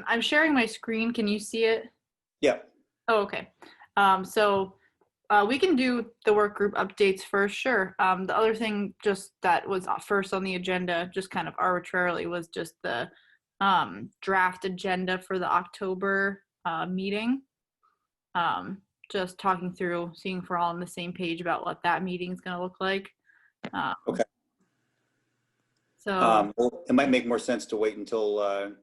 I'm sharing my screen. Can you see it? Yeah. Oh, okay. We can do the work group updates first, sure. The other thing just that was first on the agenda, just kind of arbitrarily, was just the draft agenda for the October meeting. Just talking through, seeing if we're all on the same page about what that meeting is going to look like. Okay. So Well, it might make more sense to wait until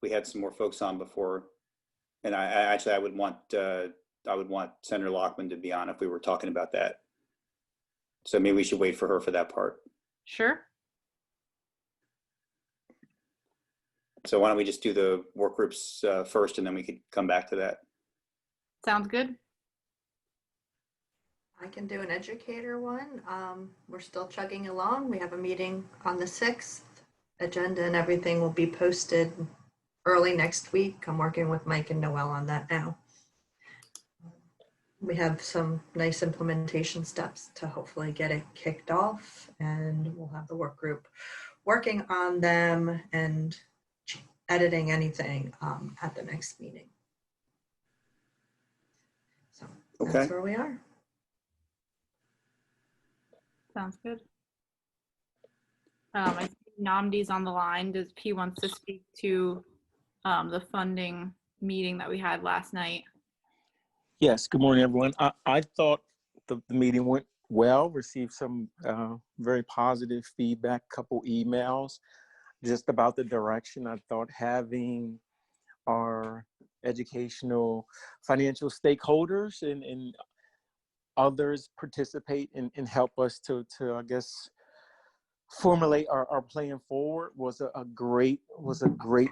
we had some more folks on before. And I would want Senator Lockman to be on if we were talking about that. So maybe we should wait for her for that part. sure. So why don't we just do the work groups first, and then we could come back to that. Sounds good. I can do an educator one. We're still chugging along. We have a meeting on the 6th. Agenda and everything will be posted early next week. I'm working with Mike and Noel on that now. We have some nice implementation steps to hopefully get it kicked off, and we'll have the work group working on them and editing anything at the next meeting. So that's where we are. Sounds good. I think Namdi's on the line. Does he wants to speak to the funding meeting that we had last night? Yes, good morning, everyone. I thought the meeting went well, received some very positive feedback, couple emails just about the direction. I thought having our educational financial stakeholders and others participate and help us to I guess, formulate our plan forward was a great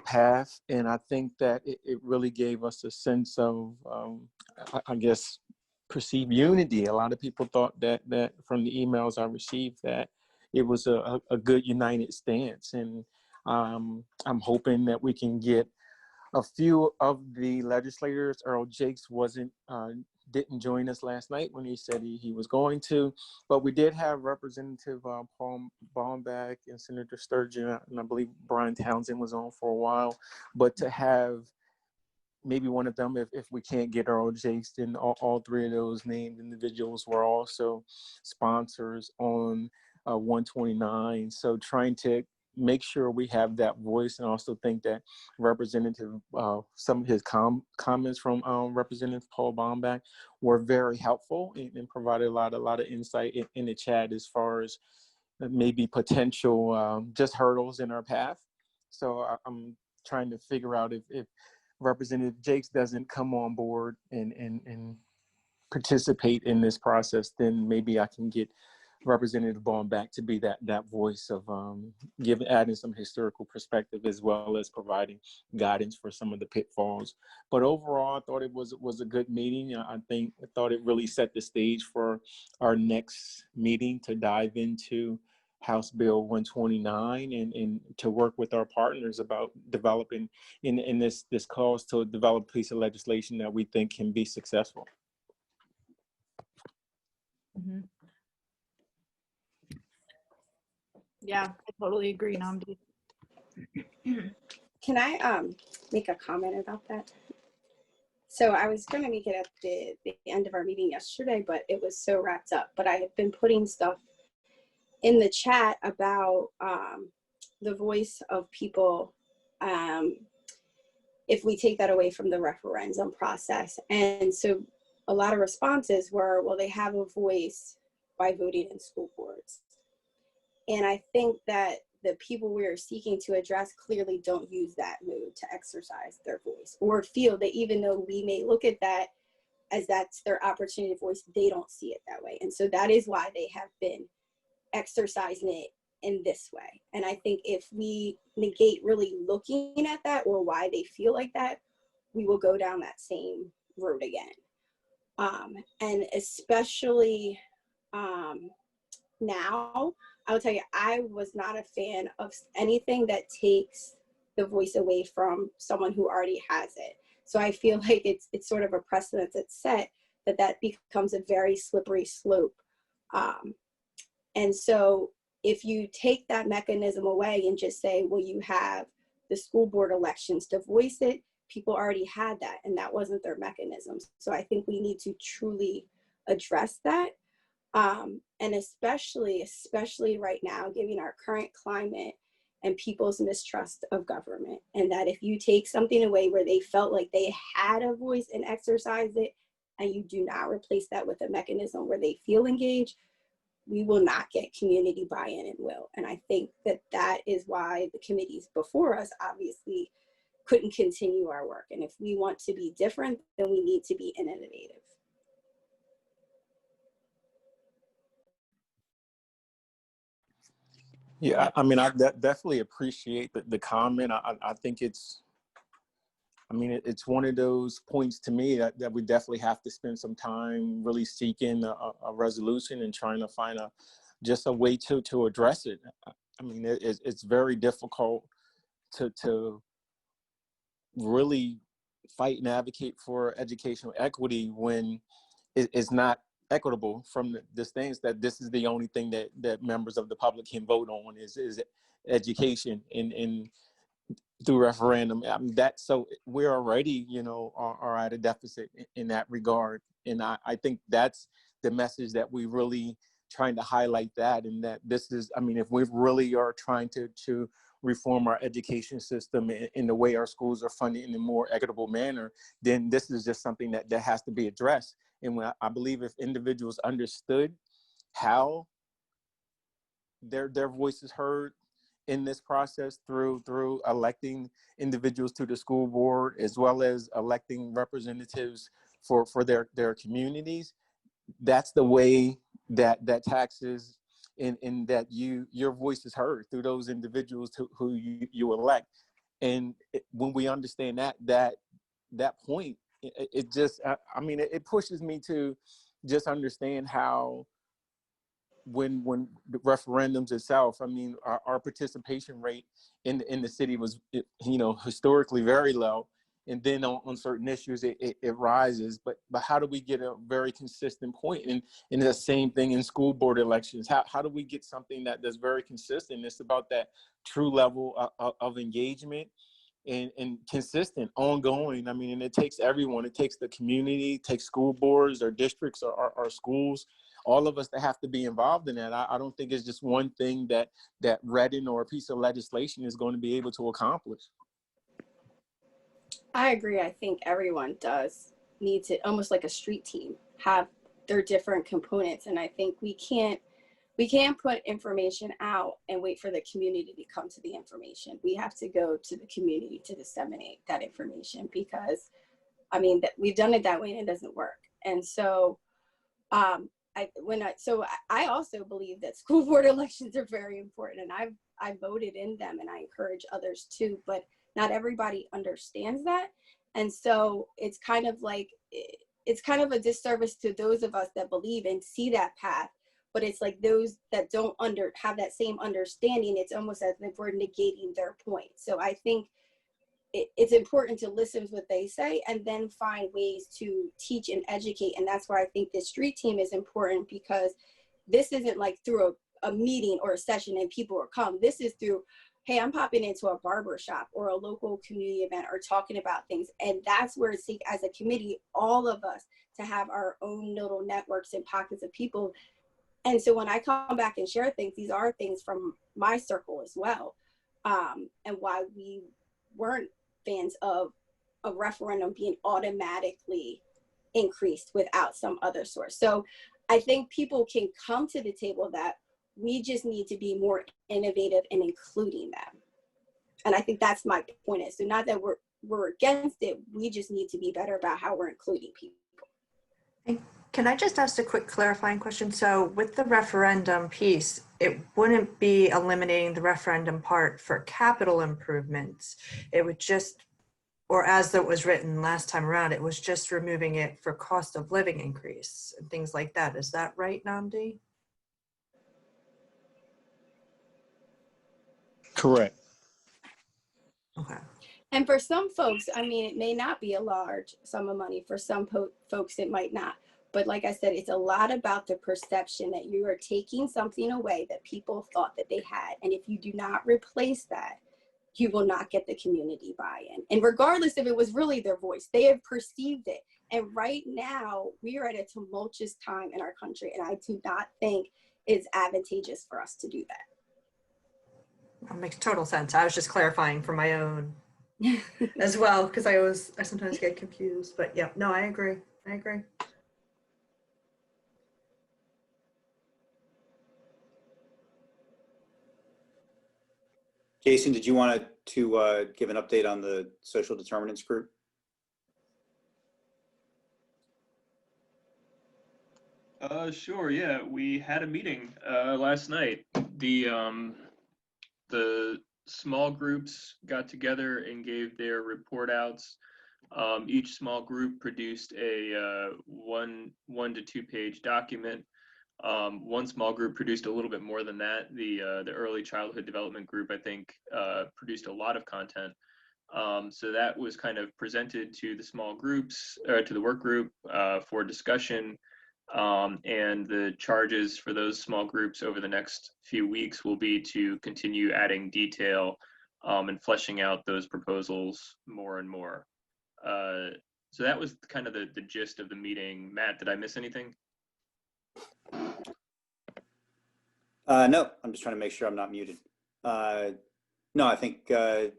path. And I think that it really gave us a sense of, I guess, perceived unity. A lot of people thought that from the emails I received that it was a good united stance. And I'm hoping that we can get a few of the legislators. Earl Jakes didn't join us last night when he said he was going to, but we did have Representative Paul Baumbach and Senator Sturgeon, and I believe Brian Townsend was on for a while. But to have maybe one of them, if we can't get Earl Jakes, then all three of those named individuals were also sponsors on 129. So trying to make sure we have that voice, and also think that Representative, some of his comments from Representative Paul Baumbach were very helpful and provided a lot of insight in the chat as far as maybe potential just hurdles in our path. So I'm trying to figure out if Representative Jakes doesn't come on board and participate in this process, then maybe I can get Representative Baumbach to be that voice of adding some historical perspective, as well as providing guidance for some of the pitfalls. But overall, I thought it was a good meeting. I thought it really set the stage for our next meeting to dive into House Bill 129 and to work with our partners about developing in this cause to develop a piece of legislation that we think can be successful. Mm-hmm. Yeah, I totally agree, Namdi. Can I make a comment about that? So I was going to make it at the end of our meeting yesterday, but it was so wrapped up. But I have been putting stuff in the chat about the voice of people if we take that away from the referendum process. And so a lot of responses were, well, they have a voice by voting in school boards. And I think that the people we are seeking to address clearly don't use that mode to exercise their voice, or feel that even though we may look at that as that's their opportunity to voice, they don't see it that way. And so that is why they have been exercising it in this way. And I think if we negate really looking at that or why they feel like that, we will go down that same road again. And especially now, I will tell you, I was not a fan of anything that takes the voice away from someone who already has it. So I feel like it's sort of a precedent that's set that becomes a very slippery slope. And so if you take that mechanism away and just say, well, you have the school board elections to voice it. People already had that, and that wasn't their mechanism. So I think we need to truly address that. And especially right now, given our current climate and people's mistrust of government, and that if you take something away where they felt like they had a voice and exercise it, and you do not replace that with a mechanism where they feel engaged, we will not get community buy-in and will. And I think that that is why the committees before us obviously couldn't continue our work. And if we want to be different, then we need to be innovative. Yeah, I mean, I definitely appreciate the comment. I think it's, I mean, it's one of those points to me that we definitely have to spend some time really seeking a resolution and trying to find just a way to address it. I mean, it's very difficult to really fight and advocate for educational equity when it's not equitable from the stance that this is the only thing that members of the public can vote on is education and through referendum. I mean, so we're already, you know, are at a deficit in that regard. And I think that's the message that we really trying to highlight, that, and that this is, I mean, if we really are trying to reform our education system in the way our schools are funded in a more equitable manner, then this is just something that has to be addressed. And when I believe if individuals understood how their voice is heard in this process through electing individuals to the school board, as well as electing representatives for their communities, that's the way that taxes and that your voice is heard through those individuals who you elect. And when we understand that point, it just, I mean, it pushes me to just understand how when the referendums itself, I mean, our participation rate in the city was, you know, historically very low. And then on certain issues, it rises. But how do we get a very consistent point? And the same thing in school board elections. How do we get something that's very consistent? It's about that true level of engagement and consistent, ongoing. I mean, and it takes everyone. It takes the community, it takes school boards, our districts, our schools, all of us that have to be involved in that. I don't think it's just one thing that Reading or a piece of legislation is going to be able to accomplish. I agree. I think everyone does need to, almost like a street team, have their different components. And I think we can't put information out and wait for the community to come to the information. We have to go to the community to disseminate that information, because I mean, we've done it that way and it doesn't work. And so I also believe that school board elections are very important, and I voted in them, and I encourage others too, but not everybody understands that. And so it's kind of like, it's kind of a disservice to those of us that believe and see that path, but it's like those that don't have that same understanding, it's almost as if we're negating their point. So I think it's important to listen to what they say and then find ways to teach and educate. And that's why I think the street team is important, because this isn't like through a meeting or a session and people will come. This is through, hey, I'm popping into a barber shop or a local community event or talking about things. And that's where it's, as a committee, all of us to have our own little networks and pockets of people. And so when I come back and share things, these are things from my circle as well. And why we weren't fans of a referendum being automatically increased without some other source. So I think people can come to the table, that we just need to be more innovative in including them. And I think that's my point is, so not that we're against it, we just need to be better about how we're including people. Can I just ask a quick clarifying question? So with the referendum piece, it wouldn't be eliminating the referendum part for capital improvements. It would just, or as it was written last time around, it was just removing it for cost of living increase and things like that. Is that right, Namdi? Correct. Okay. And for some folks, I mean, it may not be a large sum of money. For some folks, it might not. But like I said, it's a lot about the perception that you are taking something away that people thought that they had. And if you do not replace that, you will not get the community buy-in. And regardless if it was really their voice, they have perceived it. And right now, we are at a tumultuous time in our country, and I do not think it's advantageous for us to do that. That makes total sense. I was just clarifying for my own as well, because I sometimes get confused. But yeah, no, I agree. I agree. Jason, did you want to give an update on the social determinants group? Sure. Yeah, we had a meeting last night. The small groups got together and gave their report outs. Each small group produced a one to 2 page document. One small group produced a little bit more than that. The early childhood development group, I think, produced a lot of content. So that was kind of presented to the small groups, or to the work group for discussion. And the charges for those small groups over the next few weeks will be to continue adding detail and fleshing out those proposals more and more. So that was kind of the gist of the meeting. Matt, did I miss anything? No, I'm just trying to make sure I'm not muted. No, I think the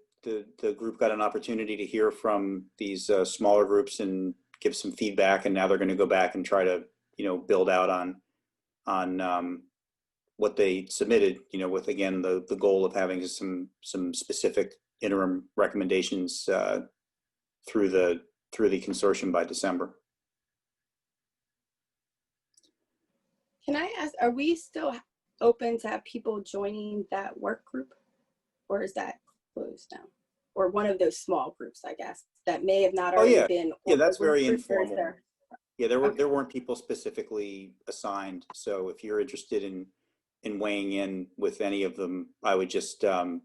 group got an opportunity to hear from these smaller groups and give some feedback, and now they're going to go back and try to, build out on what they submitted, with, again, the goal of having some specific interim recommendations through the consortium by December. Can I ask, are we still open to have people joining that work group, or is that closed now? Or one of those small groups, I guess, that may have not already been. Yeah, that's very group, informal. Yeah, there Okay. weren't people specifically assigned. So if you're interested in weighing in with any of them, I would just send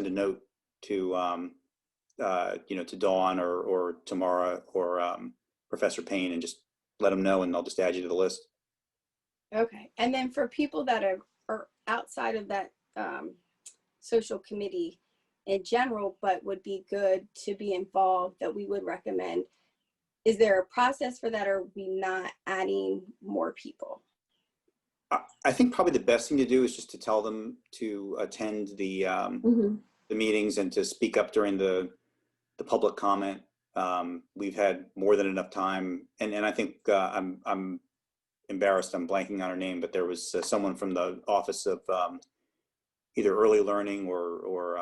a note to to Dawn or Tamara or Professor Payne, and just let them know, and they'll just add you to the list. Okay, and then for people that are outside of that social committee in general, but would be good to be involved, that we would recommend, is there a process for that, or are we not adding more people? I think probably the best thing to do is just to tell them to attend the meetings and to speak up during the public comment. We've had more than enough time, and I think I'm embarrassed, I'm blanking on her name, but there was someone from the Office of either Early Learning or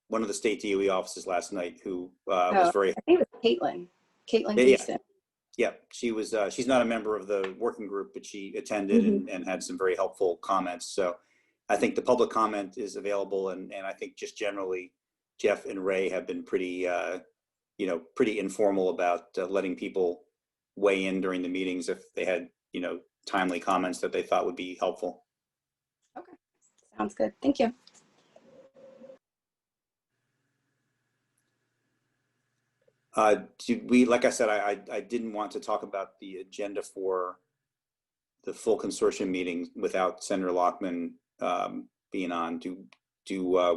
one of the state DOE offices last night who was very. I think it was Caitlin Yeah. Gleason. Yeah, she was. She's not a member of the working group, but she attended and had some very helpful comments. So I think the public comment is available, and I think just generally, Jeff and Ray have been pretty, pretty informal about letting people weigh in during the meetings if they had, timely comments that they thought would be helpful. Okay, sounds good. Thank you. Like I said, I didn't want to talk about the agenda for the full consortium meeting without Senator Lockman being on. Do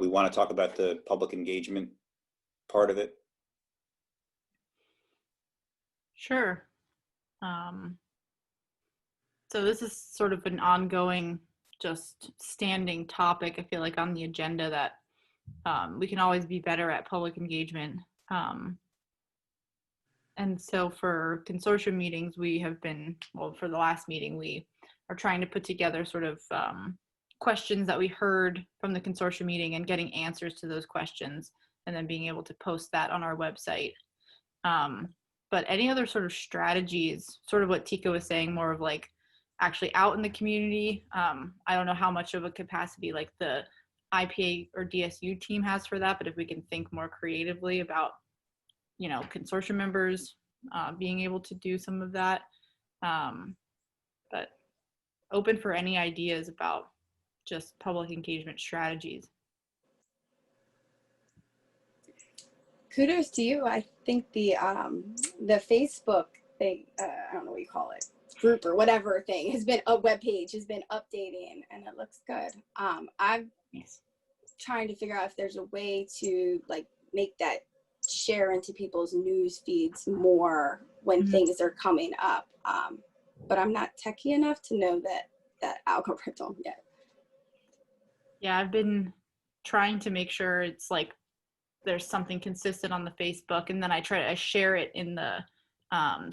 we want to talk about the public engagement part of it? Sure. So this is sort of an ongoing, just standing topic, I feel like, on the agenda that we can always be better at public engagement. And so for consortium meetings, we have been, well, for the last meeting, we are trying to put together sort of questions that we heard from the consortium meeting and getting answers to those questions, and then being able to post that on our website. But any other sort of strategies, sort of what Tika was saying, more of like actually out in the community. I don't know how much of a capacity like the IPA or DSU team has for that, but if we can think more creatively about, consortium members being able to do some of that. But open for any ideas about just public engagement strategies. Kudos to you. I think the Facebook thing, I don't know what you call it, group or whatever thing, has been, a web page has been updating, and it looks good. trying to figure out if there's a way to like make that share into people's news feeds more when Mhm. things are coming up. But I'm not techie enough to know that algorithm yet. Yeah, I've been trying to make sure it's like there's something consistent on the Facebook, and then I share it in the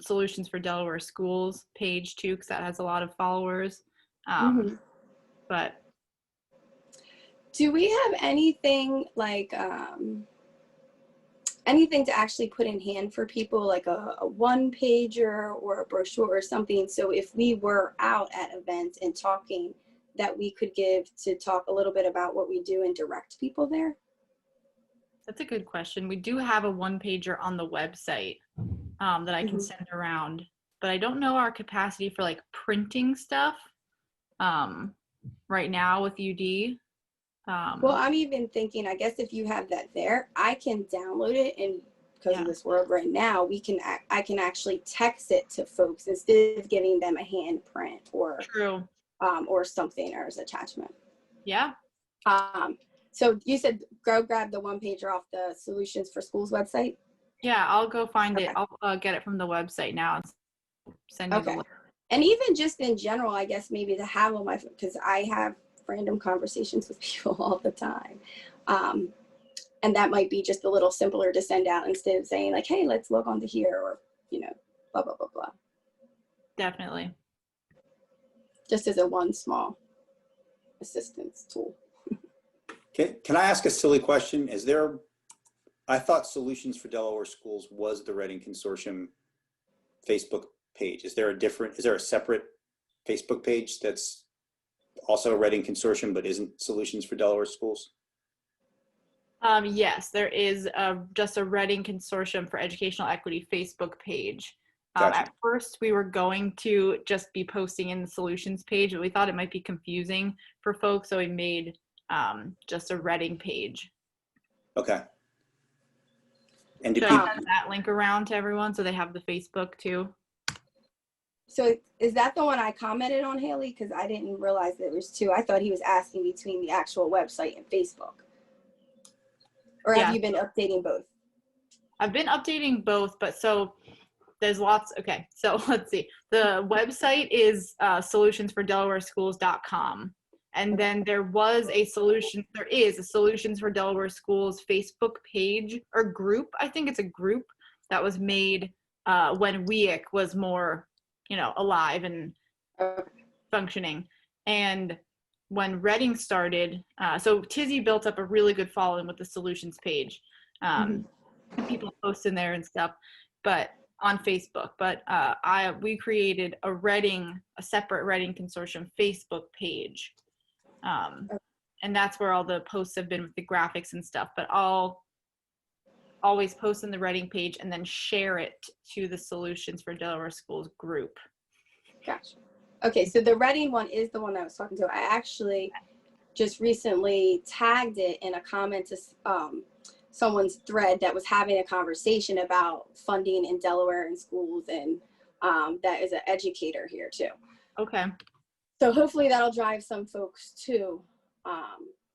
Solutions for Delaware Schools page too, because that has a lot of followers. Mhm. But Do we have anything like anything to actually put in hand for people, like a one pager or a brochure or something? So if we were out at events and talking, that we could give to talk a little bit about what we do and direct people there? that's a good question. We do have a one pager on the website that I can Mhm. send around, but I don't know our capacity for like printing stuff right now with UD. Well, I'm even thinking, I guess if you have that there, I can download it, and because Yeah. of this world right now, I can actually text it to folks instead of giving them a hand print True. or something or as attachment. Yeah. So you said go grab the one pager off the Solutions for Schools website. Yeah, I'll go find it. Okay. I'll get it from the website now and send you the Okay. link. And even just in general, I guess maybe to have on my, because I have random conversations with people all the time. And that might be just a little simpler to send out instead of saying like, hey, let's log on to here, or, blah, blah, blah, blah. Definitely. Just as a one small assistance tool. Can I ask a silly question? I thought Solutions for Delaware Schools was the Reading Consortium Facebook page. Is there a separate Facebook page that's also Reading Consortium but isn't Solutions for Delaware Schools? Yes, there is just a Reading Consortium for Educational Equity Facebook page. Gotcha. At first, we were going to just be posting in the solutions page, but we thought it might be confusing for folks, so we made just a Reading page. Okay. And do Should people, I send that link around to everyone so they have the Facebook too? So is that the one I commented on, Haley? Because I didn't realize there was two. I thought he was asking between the actual website and Facebook. Or have Yeah. you been updating both? I've been updating both, but so there's lots. Okay, so let's see. The website is solutionsfordelawareschools.com. And then there is a Solutions for Delaware Schools Facebook page or group. I think it's a group that was made when WEIC was more, alive and functioning. And when Reading started, so Tizzy built up a really good following with the Solutions page. People post in there and stuff, but on Facebook. But we created a separate Reading Consortium Facebook page. And that's where all the posts have been with the graphics and stuff, but I'll always post in the Reading page and then share it to the Solutions for Delaware Schools group. Gotcha. Okay, so the Reading one is the one I was talking to. I actually just recently tagged it in a comment to someone's thread that was having a conversation about funding in Delaware and schools, and that is an educator here too. Okay. So hopefully that'll drive some folks too.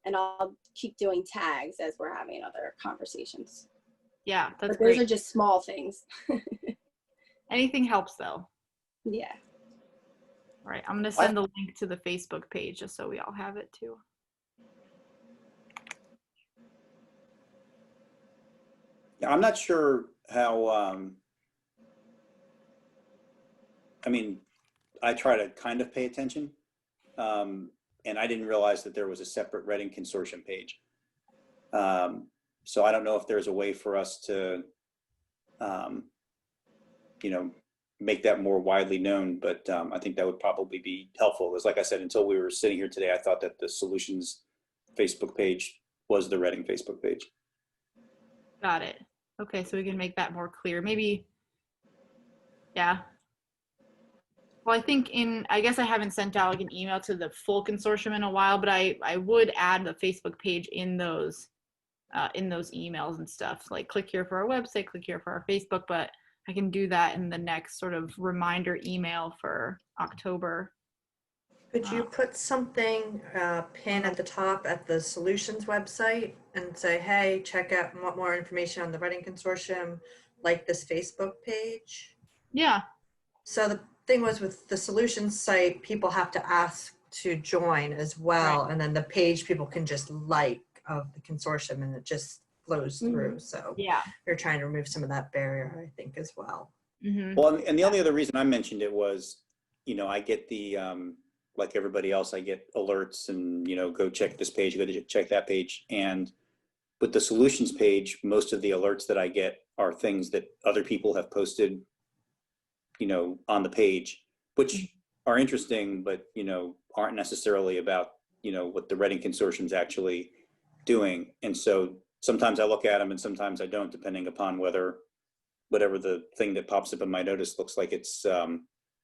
And I'll keep doing tags as we're having other conversations. Yeah, that's but those great. are just small things. Anything helps though. Yeah. All right, I'm gonna send the link to the Facebook page just so we all have it too. Yeah, I'm not sure how, I try to kind of pay attention, and I didn't realize that there was a separate Reading Consortium page. So I don't know if there's a way for us to, make that more widely known, but I think that would probably be helpful. Because like I said, until we were sitting here today, I thought that the Solutions Facebook page was the Reading Facebook page. Got it. Okay, so we can make that more clear. Maybe, yeah. Well, I guess I haven't sent out like an email to the full consortium in a while, but I would add the Facebook page in those emails and stuff. Like click here for our website, click here for our Facebook, but I can do that in the next sort of reminder email for October. Could you put something, pin at the top at the solutions website and say, hey, check out more information on the Reading Consortium, like this Facebook page? Yeah. So the thing was with the solutions site, people have to ask to join as well. And then the page people can just like of the consortium and it just flows through. So Yeah. you're trying to remove some of that barrier, I think, as well. Mm-hmm. Well, and the only other reason I mentioned it was, you know, I get the, like everybody else, I get alerts and, you know, go check this page, go to check that page. And with the solutions page, most of the alerts that I get are things that other people have posted, you know, on the page, which are interesting, but, you know, aren't necessarily about, you know, what the Reading Consortium's actually doing. And so sometimes I look at them and sometimes I don't, depending upon whatever the thing that pops up in my notice looks like it's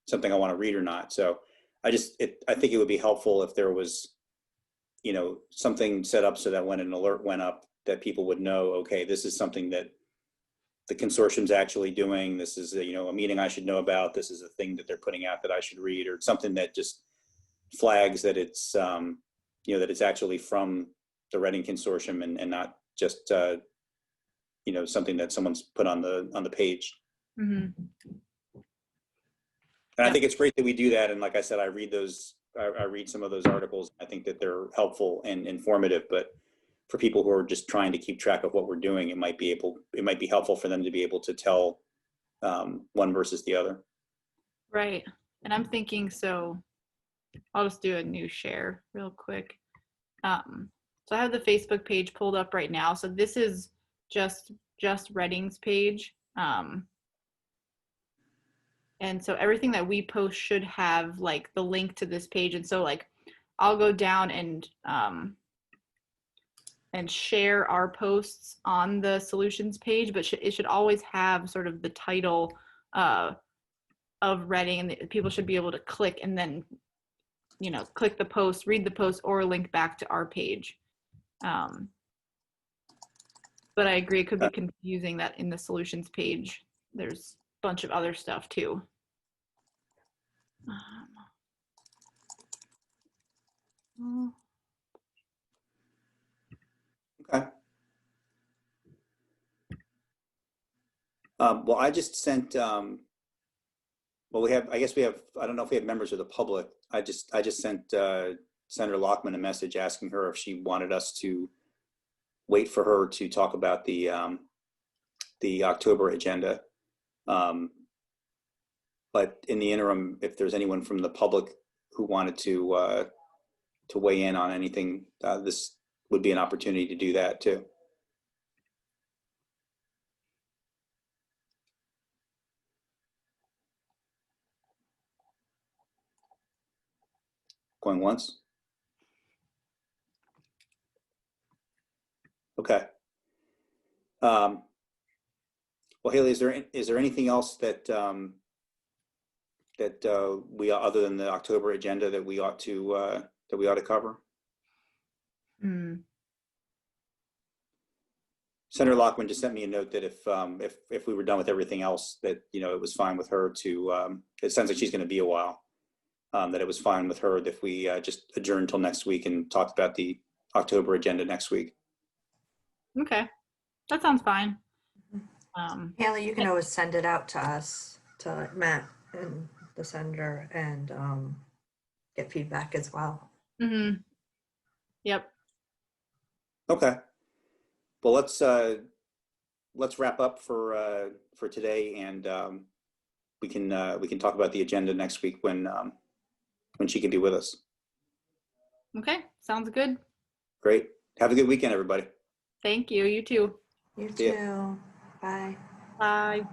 something I want to read or not. So I think it would be helpful if there was, you know, something set up so that when an alert went up, that people would know, okay, this is something that the consortium's actually doing. This is a meeting I should know about. This is a thing that they're putting out that I should read, or something that just flags that it's, you know, that it's actually from the Reading Consortium and not just, you know, something that someone's put on the page. Mm-hmm. And I think it's great that we do that. And like I said, I read some of those articles. I think that they're helpful and informative, but for people who are just trying to keep track of what we're doing, it might be helpful for them to be able to tell one versus the other. Right. And I'm thinking, so I'll just do a new share real quick. So I have the Facebook page pulled up right now. So this is just Reading's page. And so everything that we post should have like the link to this page. And so like I'll go down and share our posts on the solutions page, but it should always have sort of the title of Reading, and people should be able to click and then, you know, click the post, read the post, or link back to our page. But I agree, it could be confusing that in the solutions page, there's a bunch of other stuff too. Okay. Well, I just sent, well, I don't know if we have members of the public. I just sent Senator Lockman a message asking her if she wanted us to wait for her to talk about the October agenda. But in the interim, if there's anyone from the public who wanted to weigh in on anything, this would be an opportunity to do that too. Going once? Okay. Well, Haley, is there anything else that we, other than the October agenda, that we ought to cover? Senator Lockman just sent me a note that if we were done with everything else, that, you know, it was fine with her to. It sounds like she's going to be a while. That it was fine with her if we just adjourn until next week and talk about the October agenda next week. Okay, that sounds fine. Haley, you can always send it out to us, to Matt and the senator, and get feedback as well. Mm-hmm. Yep. Okay. Well, let's wrap up for today, and we can talk about the agenda next week when she can be with us. Okay, sounds good. Great. Have a good weekend, everybody. Thank you. You too. You See ya. too. Bye. Bye.